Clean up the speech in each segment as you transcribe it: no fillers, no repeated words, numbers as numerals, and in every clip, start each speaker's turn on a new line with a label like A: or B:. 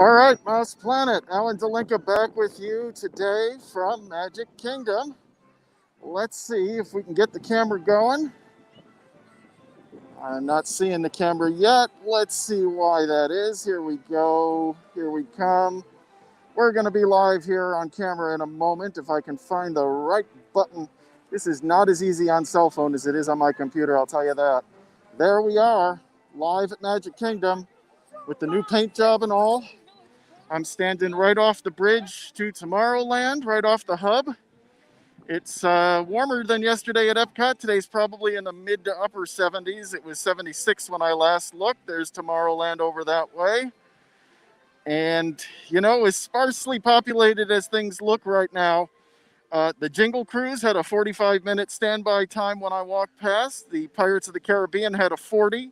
A: All right, Mouse Planet. Alan Delinka back with you today from Magic Kingdom. Let's see if we can get the camera going. I'm not seeing the camera yet. Let's see why that is. Here we go. Here we come. We're going to be live here on camera in a moment. If I can find the right button. This is not as easy on cell phone as it is on my computer, I'll tell you that. There we are, live at Magic Kingdom with the new paint job and all. I'm standing right off the bridge to Tomorrowland, right off the hub. It's warmer than yesterday at Epcot. Today's probably in the mid to upper 70s. It was 76 when I last looked. There's Tomorrowland over that way. And, you know, as sparsely populated as things look right now, the Jingle Cruise had a 45-minute standby time when I walked past. The Pirates of the Caribbean had a 40.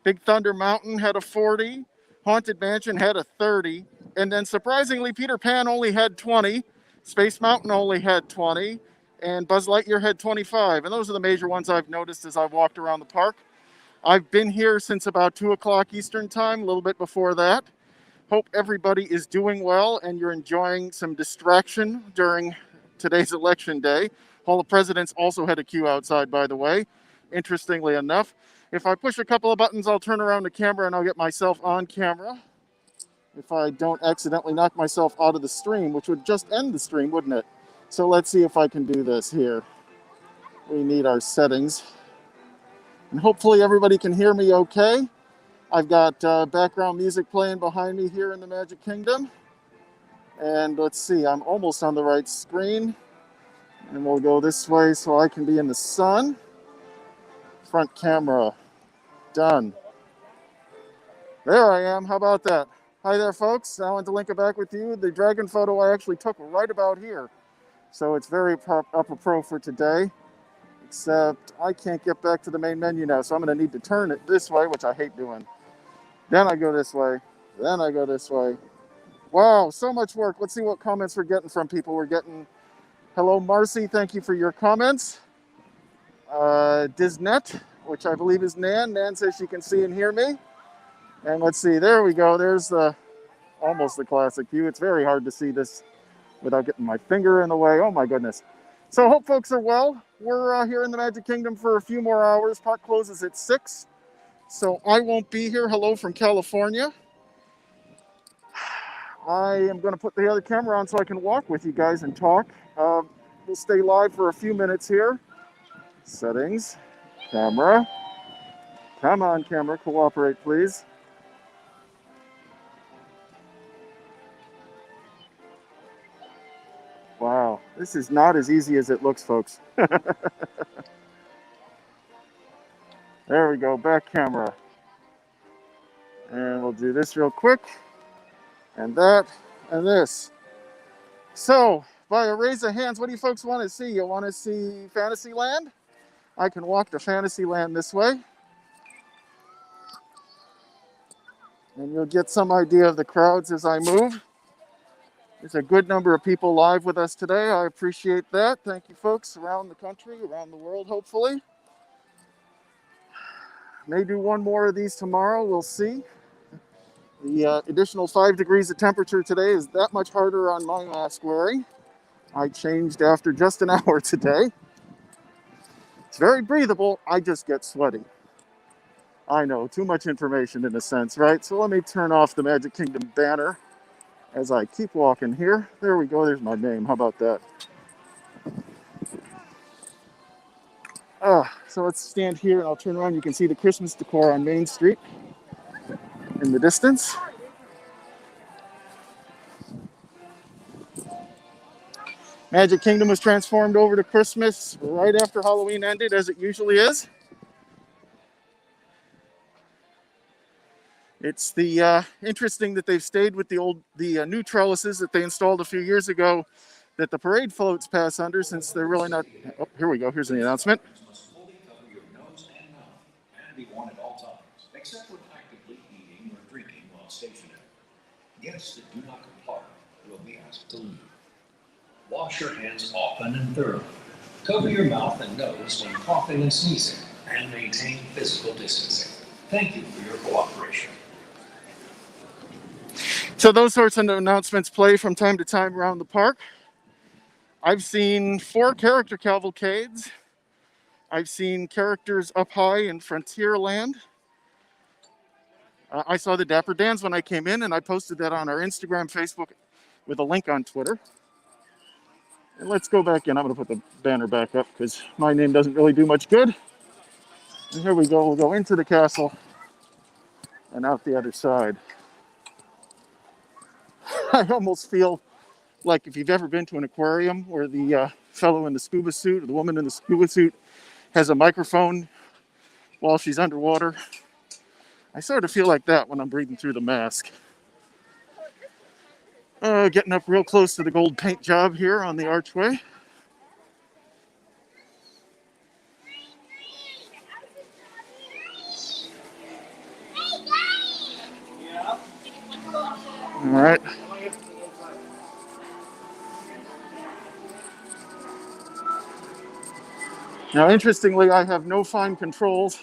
A: Big Thunder Mountain had a 40. Haunted Mansion had a 30. And then surprisingly, Peter Pan only had 20. Space Mountain only had 20. And Buzz Lightyear had 25. And those are the major ones I've noticed as I've walked around the park. I've been here since about 2 o'clock Eastern time, a little bit before that. Hope everybody is doing well and you're enjoying some distraction during today's election day. Hall of Presidents also had a queue outside, by the way, interestingly enough. If I push a couple of buttons, I'll turn around the camera and I'll get myself on camera. If I don't accidentally knock myself out of the stream, which would just end the stream, wouldn't it? So let's see if I can do this here. We need our settings. And hopefully everybody can hear me okay. I've got background music playing behind me here in the Magic Kingdom. And let's see, I'm almost on the right screen. And we'll go this way so I can be in the sun. Front camera, done. There I am, how about that? Hi there folks, Alan Delinka back with you. The dragon photo I actually took right about here. So it's very apropos for today. Except I can't get back to the main menu now, so I'm gonna need to turn it this way, which I hate doing. Then I go this way, then I go this way. Wow, so much work. Let's see what comments we're getting from people. We're getting, hello Marcy, thank you for your comments. Disnet, which I believe is Nan. Nan says she can see and hear me. And let's see, there we go. There's almost the classic view. It's very hard to see this without getting my finger in the way. Oh my goodness. So hope folks are well. We're here in the Magic Kingdom for a few more hours. Park closes at 6. So I won't be here. Hello from California. I am going to put the other camera on so I can walk with you guys and talk. We'll stay live for a few minutes here. Settings, camera. Come on, camera, cooperate, please. Wow, this is not as easy as it looks, folks. There we go, back camera. And we'll do this real quick. And that, and this. So, by a raise of hands, what do you folks want to see? You want to see Fantasyland? I can walk to Fantasyland this way. And you'll get some idea of the crowds as I move. There's a good number of people live with us today. I appreciate that. Thank you folks around the country, around the world, hopefully. May do one more of these tomorrow, we'll see. The additional 5 degrees of temperature today is that much harder on my mask wearing. I changed after just an hour today. It's very breathable, I just get sweaty. I know, too much information in a sense, right? So let me turn off the Magic Kingdom banner as I keep walking here. There we go, there's my name, how about that? So let's stand here and I'll turn around. You can see the Christmas decor on Main Street in the distance. Magic Kingdom was transformed over to Christmas right after Halloween ended, as it usually is. It's interesting that they've stayed with the new trellises that they installed a few years ago that the parade floats pass under, since they're really not. Oh, here we go. Here's the announcement. Be worn at all times, except when actively eating or drinking while stationary. Guests that do not comply will be asked to leave. Wash your hands often and thoroughly. Cover your mouth and nose when coughing and sneezing, and maintain physical distancing. Thank you for your cooperation. So those sorts of announcements play from time to time around the park. I've seen 4 character cavalcades. I've seen characters up high in Frontierland. I saw the Dapper Dans when I came in, and I posted that on our Instagram, Facebook, with a link on Twitter. And let's go back in. I'm going to put the banner back up because my name doesn't really do much good. And here we go. We'll go into the castle and out the other side. I almost feel like if you've ever been to an aquarium where the fellow in the scuba suit or the woman in the scuba suit has a microphone while she's underwater. I sort of feel like that when I'm breathing through the mask. Getting up real close to the gold paint job here on the archway. All right. Now, interestingly, I have no fine controls.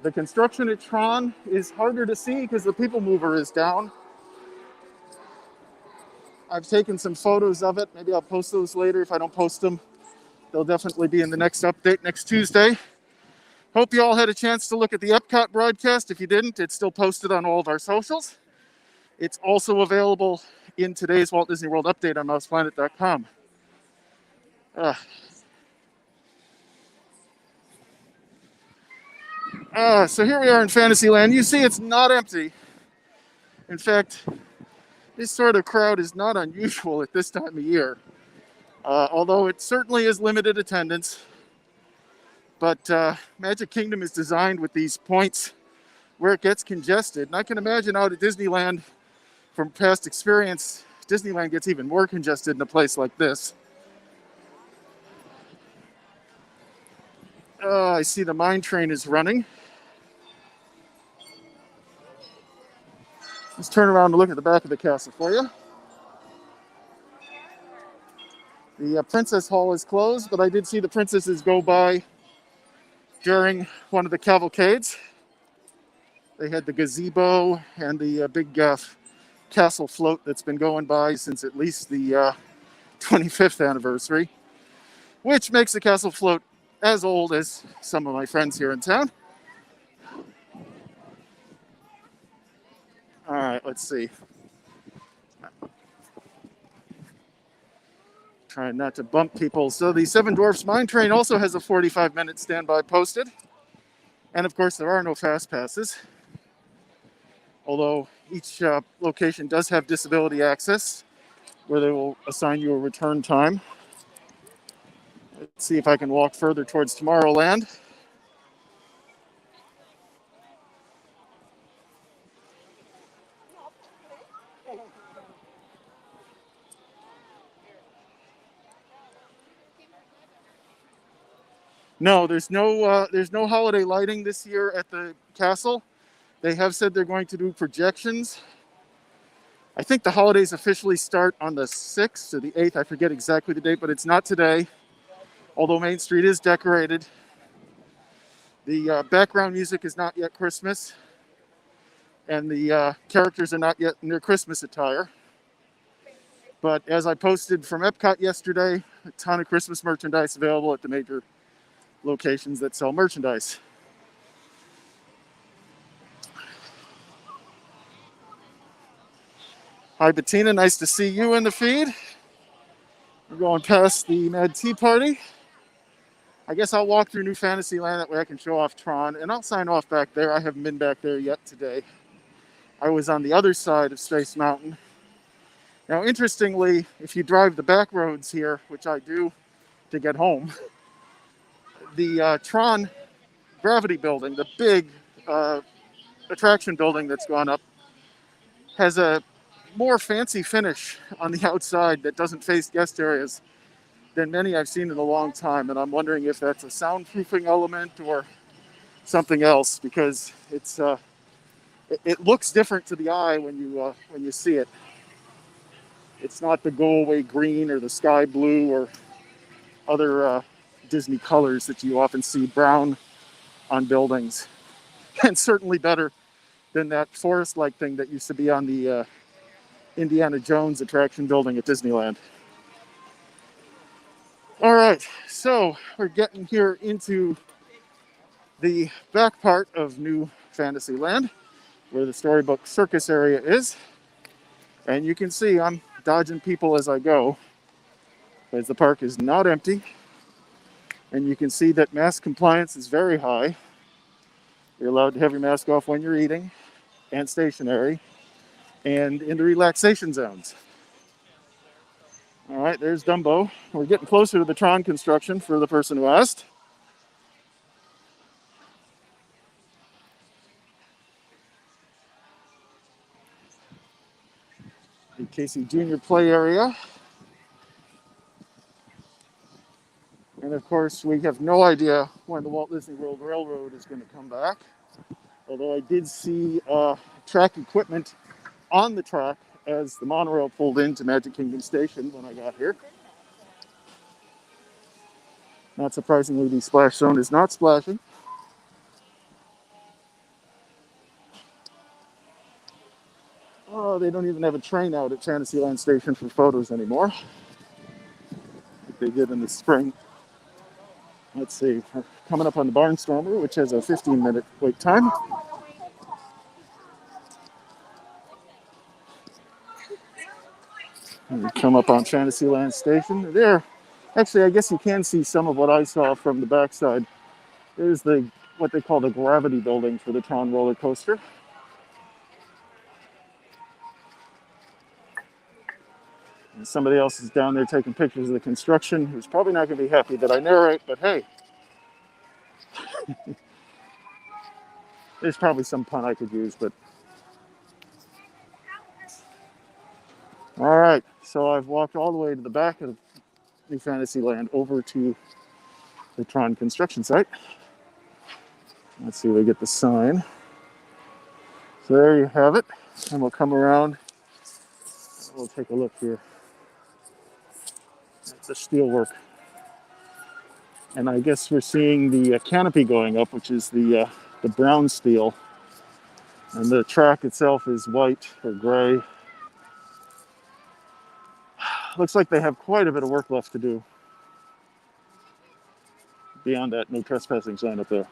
A: The construction at Tron is harder to see because the people mover is down. I've taken some photos of it. Maybe I'll post those later. If I don't post them, they'll definitely be in the next update next Tuesday. Hope you all had a chance to look at the Epcot broadcast. If you didn't, it's still posted on all of our socials. It's also available in today's Walt Disney World update on MousePlanet.com. So here we are in Fantasyland. You see it's not empty. In fact, this sort of crowd is not unusual at this time of year. Although it certainly is limited attendance. But Magic Kingdom is designed with these points where it gets congested. And I can imagine out at Disneyland, from past experience, Disneyland gets even more congested in a place like this. I see the mine train is running. Let's turn around and look at the back of the castle for you. The Princess Hall is closed, but I did see the princesses go by during one of the cavalcades. They had the gazebo and the big castle float that's been going by since at least the 25th anniversary, which makes the castle float as old as some of my friends here in town. All right, let's see. Trying not to bump people. So the Seven Dwarfs Mine Train also has a 45-minute standby posted. And of course, there are no fast passes. Although each location does have disability access, where they will assign you a return time. Let's see if I can walk further towards Tomorrowland. No, there's no holiday lighting this year at the castle. They have said they're going to do projections. I think the holidays officially start on the 6th or the 8th. I forget exactly the date, but it's not today. Although Main Street is decorated. The background music is not yet Christmas. And the characters are not yet in their Christmas attire. But as I posted from Epcot yesterday, a ton of Christmas merchandise available at the major locations that sell merchandise. Hi, Bettina. Nice to see you in the feed. We're going past the Mad Tea Party. I guess I'll walk through New Fantasyland. That way I can show off Tron. And I'll sign off back there. I haven't been back there yet today. I was on the other side of Space Mountain. Now, interestingly, if you drive the back roads here, which I do to get home, the Tron Gravity Building, the big attraction building that's gone up, has a more fancy finish on the outside that doesn't face guest areas than many I've seen in a long time. And I'm wondering if that's a soundproofing element or something else, because it looks different to the eye when you see it. It's not the go-away green or the sky blue or other Disney colors that you often see brown on buildings. and certainly better than that forest-like thing that used to be on the Indiana Jones attraction building at Disneyland. All right, so we're getting here into the back part of New Fantasyland, where the Storybook Circus area is. And you can see I'm dodging people as I go, because the park is not empty. And you can see that mask compliance is very high. You're allowed to have your mask off when you're eating and stationary and in the relaxation zones. All right, there's Dumbo. We're getting closer to the Tron construction for the person who asked. The Casey Junior play area. And of course, we have no idea when the Walt Disney World Railroad is going to come back. Although I did see track equipment on the track as the monorail pulled into Magic Kingdom Station when I got here. Not surprisingly, the splash zone is not splashing. Oh, they don't even have a train out at Fantasyland Station for photos anymore, like they did in the spring. Let's see, we're coming up on the Barnstormer, which has a 15-minute wait time. And we come up on Fantasyland Station. There, actually, I guess you can see some of what I saw from the backside. There's what they call the gravity building for the Tron roller coaster. And somebody else is down there taking pictures of the construction, who's probably not going to be happy that I narrate, but hey. There's probably some pun I could use, but... All right, so I've walked all the way to the back of New Fantasyland over to the Tron construction site. Let's see if we get the sign. So there you have it. And we'll come around. We'll take a look here. That's the steelwork. And I guess we're seeing the canopy going up, which is the brown steel. And the track itself is white or gray. Looks like they have quite a bit of work left to do. Beyond that, no trespassing sign up there.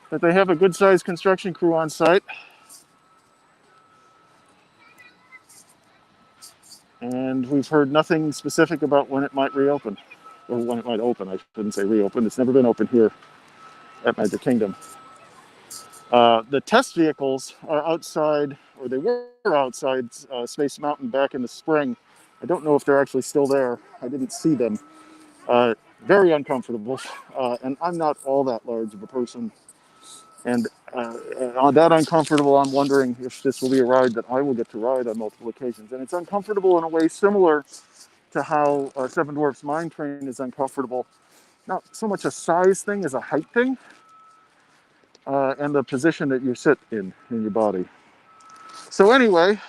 A: But they have a good-sized construction crew on site. And we've heard nothing specific about when it might reopen. Or when it might open, I shouldn't say reopen. It's never been open here at Magic Kingdom. The test vehicles are outside, or they were outside Space Mountain back in the spring. I don't know if they're actually still there. I didn't see them. Very uncomfortable, and I'm not all that large of a person. And on that uncomfortable, I'm wondering if this will be a ride that I will get to ride on multiple occasions. And it's uncomfortable in a way similar to how Seven Dwarfs Mine Train is uncomfortable. Not so much a size thing as a height thing, and the position that you sit in your body. So anyway,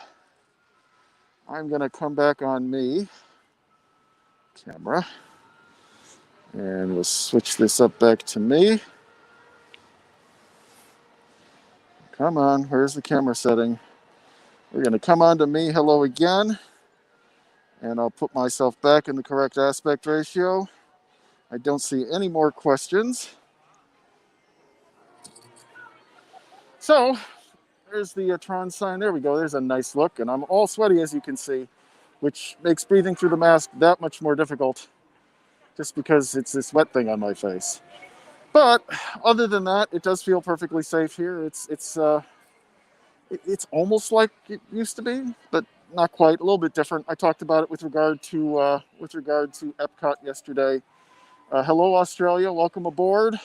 A: I'm going to come back on me, camera, and we'll switch this up back to me. Come on, where's the camera setting? We're going to come on to me, hello again, and I'll put myself back in the correct aspect ratio. I don't see any more questions. So, there's the Tron sign. There we go. There's a nice look, and I'm all sweaty, as you can see, which makes breathing through the mask that much more difficult, just because it's this wet thing on my face. But other than that, it does feel perfectly safe here. It's almost like it used to be, but not quite. A little bit different. I talked about it with regard to Epcot yesterday. Hello, Australia. Welcome aboard.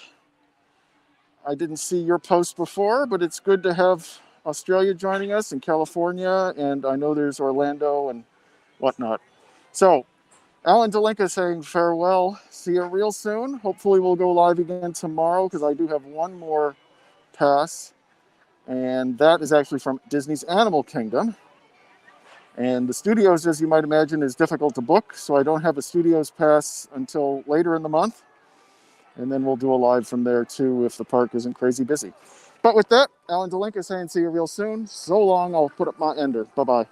A: I didn't see your post before, but it's good to have Australia joining us, and California, and I know there's Orlando and whatnot. So, Alan Delinka saying farewell. See you real soon. Hopefully we'll go live again tomorrow, because I do have one more pass, and that is actually from Disney's Animal Kingdom. And the studios, as you might imagine, is difficult to book, so I don't have a studios pass until later in the month. And then we'll do a live from there too if the park isn't crazy busy. But with that, Alan Delinka saying see you real soon. So long, I'll put up my ender. Bye-bye.